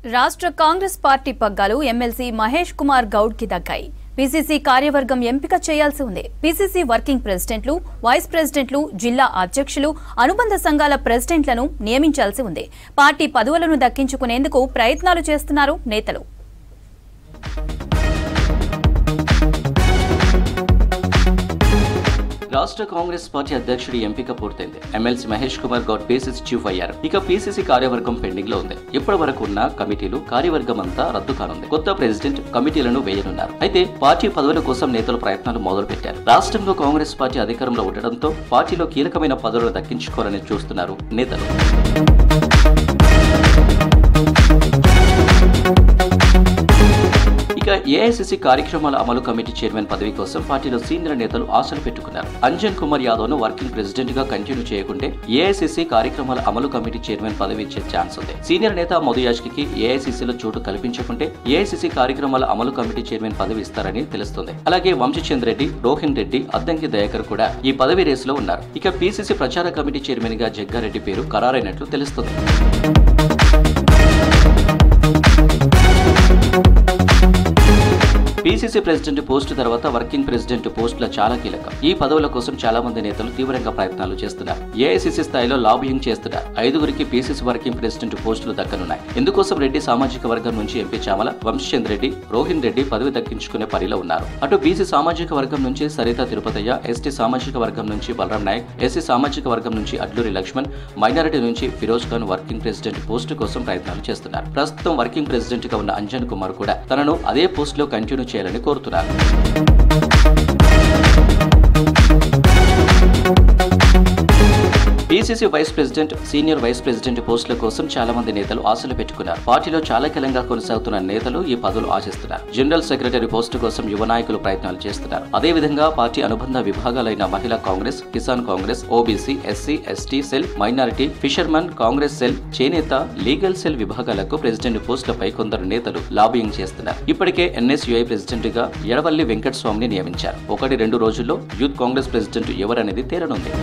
రాష్ట్ర కాంగ్రెస్ పార్టీ పగ్గాలు ఎమ్మెల్సీ మహేష్ కుమార్ గౌడ్ కి దక్కాయి. పీసీసీ కార్యవర్గం ఎంపిక చేయాల్సి ఉంది. పీసీసీ వర్కింగ్ ప్రెసిడెంట్లు, వైస్ ప్రెసిడెంట్లు, జిల్లా అధ్యక్షులు, అనుబంధ సంఘాల ప్రెసిడెంట్లను నియమించాల్సి ఉంది. పార్టీ పదవులను దక్కించుకునేందుకు ప్రయత్నాలు చేస్తున్నారు నేతలు. రాష్ట్ర కాంగ్రెస్ పార్టీ అధ్యక్షుడి ఎంపిక పూర్తయింది. MLC Mahesh Kumar Goud PCC chief అయ్యారు. ఇక పీసీసీ కార్యవర్గం పెండింగ్ లో ఉంది. ఇప్పటి వరకు ఉన్న కమిటీలు, కార్యవర్గం అంతా రద్దు కానుంది. కొత్త ప్రెసిడెంట్ కమిటీలను వేయనున్నారు. అయితే పార్టీ పదవుల కోసం నేతలు ప్రయత్నాలు మొదలు పెట్టారు. రాష్ట్రంలో కాంగ్రెస్ పార్టీ అధికారంలో ఉండడంతో పార్టీలో కీలకమైన పదవులను దక్కించుకోవాలని చూస్తున్నారు నేతలు. ఇక ఏఐసీసీ కార్యక్రమాల అమలు కమిటీ చైర్మన్ పదవి కోసం పార్టీలో సీనియర్ నేతలు ఆశలు పెట్టుకున్నారు. అంజన్ కుమార్ యాదవ్ ను వర్కింగ్ ప్రెసిడెంట్ గా కంటిన్యూ చేయకుంటే ఏఐసీసీ కార్యక్రమాల అమలు కమిటీ చైర్మన్ పదవి ఇచ్చే ఛాన్స్ ఉంది. సీనియర్ నేత మధు యాష్కి ఏఐసీసీలో చోటు కల్పించకుంటే ఏఐసీసీ కార్యక్రమాల అమలు కమిటీ చైర్మన్ పదవి ఇస్తారని తెలుస్తుంది. అలాగే వంశీచంద్ర రెడ్డి, రోహిన్ రెడ్డి, అద్దంకి దయాకర్ కూడా ఈ పదవి రేసులో ఉన్నారు. ఇక పీసీసీ ప్రచార కమిటీ చైర్మన్ గా జగ్గారెడ్డి పేరు ఖరారైనట్లు తెలుస్తుంది. పీసీసీ ప్రెసిడెంట్ పోస్టు తర్వాత వర్కింగ్ ప్రెసిడెంట్ పోస్టుల చాలా కీలకం. ఈ పదవుల కోసం చాలా మంది నేతలు తీవ్రంగా ప్రయత్నాలు చేస్తున్నారు. ఏఐసీసీ స్థాయిలో లాబియింగ్ చేస్తున్నారు. 5గురికి పీసీసీ వర్కింగ్ ప్రెసిడెంట్ పోస్టులు దక్కనున్నాయి. ఇందుకోసం రెడ్డి సామాజిక వర్గం నుంచి ఎంపీ చామల, వంశీచంద్ర రెడ్డి, రోహిన్ రెడ్డి పదవి దక్కించుకునే పనిలో ఉన్నారు. అటు బీసీ సామాజిక వర్గం నుంచి సరిత తిరుపతయ్య, ఎస్టీ సామాజిక వర్గం నుంచి బలరాం నాయక్, ఎస్సీ సామాజిక వర్గం నుంచి అడ్లూరి లక్ష్మణ్, మైనారిటీ నుంచి Firoz Khan working president post కోసం ప్రయత్నాలు చేస్తున్నారు. ప్రస్తుతం వర్కింగ్ ప్రెసిడెంట్ గా ఉన్న అంజన్ కుమార్ కూడా తనను అదే పోస్టులో కంటిన్యూ చేయాలని కోరుతున్నారు. PCC vice president, senior vice president పోస్టుల కోసం చాలా మంది నేతలు ఆశలు పెట్టుకున్నారు. పార్టీలో చాలా కాలంగా కొనసాగుతున్న నేతలు ఈ పదవులు ఆశిస్తున్నారు. జనరల్ సెక్రటరీ పోస్టు కోసం యువ నాయకులు ప్రయత్నాలు చేస్తున్నారు. అదేవిధంగా పార్టీ అనుబంధ విభాగాలైన మహిళా Congress, Kisan Congress, OBC, SC, ST cell, minority, fisherman Congress cell, చేనేత, లీగల్ సెల్ విభాగాలకు ప్రెసిడెంట్ పోస్టులపై కొందరు నేతలు లాబియింగ్ చేస్తున్నారు. ఇప్పటికే ఎన్ఎస్యుఐ ప్రెసిడెంట్ గా ఎడవల్లి వెంకటస్వామిని నియమించారు. 1-2 రోజుల్లో యూత్ కాంగ్రెస్ ప్రెసిడెంట్ ఎవరనేది తేలనుంది.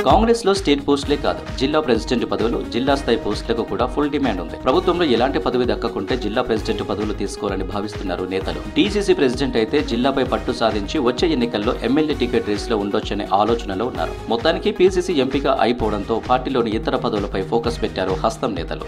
కాంగ్రెస్ లో స్టేట్ పోస్టులే కాదు, జిల్లా ప్రెసిడెంట్ పదవులు, జిల్లా స్థాయి పోస్టులకు కూడా ఫుల్ డిమాండ్ ఉంది. ప్రభుత్వంలో ఎలాంటి పదవి దక్కకుంటే జిల్లా ప్రెసిడెంట్ పదవులు తీసుకోవాలని భావిస్తున్నారు నేతలు. డీసీసీ ప్రెసిడెంట్ అయితే జిల్లాపై పట్టు సాధించి వచ్చే ఎన్నికల్లో ఎమ్మెల్యే టికెట్ రేస్ లో ఉండొచ్చనే ఆలోచనలో ఉన్నారు. మొత్తానికి పీసీసీ ఎంపిక అయిపోవడంతో పార్టీలోని ఇతర పదవులపై ఫోకస్ పెట్టారు హస్తం నేతలు.